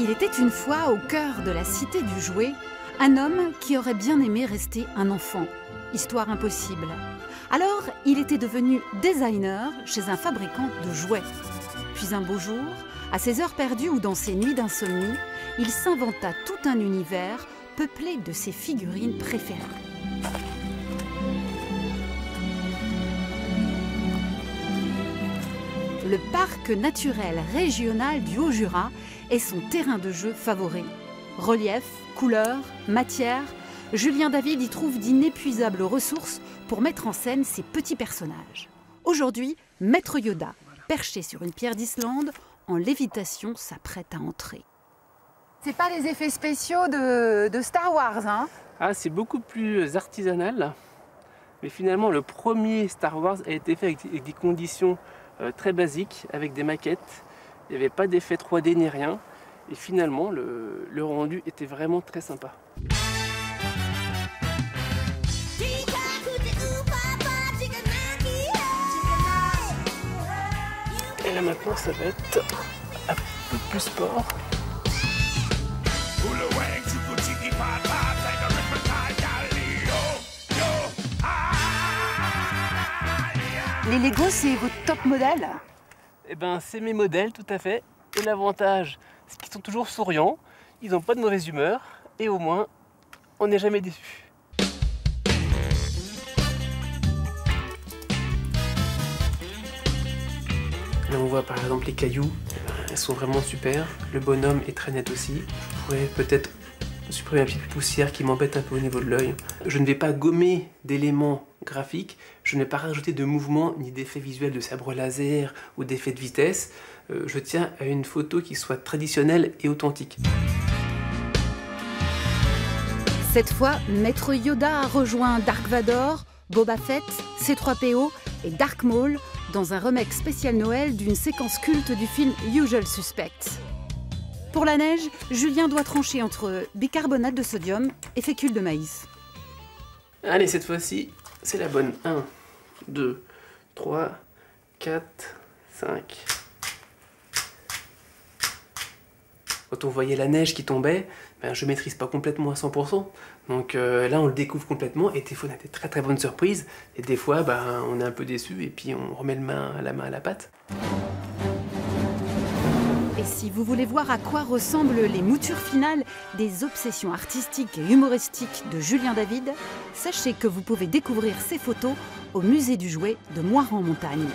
Il était une fois au cœur de la cité du jouet, un homme qui aurait bien aimé rester un enfant. Histoire impossible. Alors, il était devenu designer chez un fabricant de jouets. Puis un beau jour, à ses heures perdues ou dans ses nuits d'insomnie, il s'inventa tout un univers peuplé de ses figurines préférées. Le parc naturel régional du Haut-Jura est son terrain de jeu favori. Relief, couleurs, matière, Julien David y trouve d'inépuisables ressources pour mettre en scène ses petits personnages. Aujourd'hui, Maître Yoda, perché sur une pierre d'Islande, en lévitation, s'apprête à entrer. C'est pas les effets spéciaux de Star Wars, hein? Ah, c'est beaucoup plus artisanal. Mais finalement, le premier Star Wars a été fait avec des conditions très basiques, avec des maquettes. Il n'y avait pas d'effet 3D ni rien. Et finalement, le rendu était vraiment très sympa. Et là maintenant, ça va être un peu plus sport. Les Lego, c'est votre top modèle? Eh ben, c'est mes modèles, tout à fait. Et l'avantage, c'est qu'ils sont toujours souriants, ils n'ont pas de mauvaise humeur, et au moins, on n'est jamais déçu. Là, on voit par exemple les cailloux, elles sont vraiment super. Le bonhomme est très net aussi. Je pourrais peut-être supprimer la petite poussière qui m'embête un peu au niveau de l'œil. Je ne vais pas gommer d'éléments graphiques, je ne vais pas rajouter de mouvements ni d'effets visuels de sabre laser ou d'effets de vitesse. Je tiens à une photo qui soit traditionnelle et authentique. Cette fois, Maître Yoda a rejoint Dark Vador, Boba Fett, C3PO et Dark Maul dans un remake spécial Noël d'une séquence culte du film Usual Suspects. Pour la neige, Julien doit trancher entre bicarbonate de sodium et fécule de maïs. Allez, cette fois-ci, c'est la bonne. 1, 2, 3, 4, 5. Quand on voyait la neige qui tombait, ben, je ne maîtrise pas complètement à 100%. Donc là, on le découvre complètement et des fois, on a des très très bonnes surprises. Et des fois, ben, on est un peu déçu et puis on remet la main à la pâte. Et si vous voulez voir à quoi ressemblent les moutures finales des obsessions artistiques et humoristiques de Julien David, sachez que vous pouvez découvrir ces photos au musée du jouet de Moirans-en-Montagne.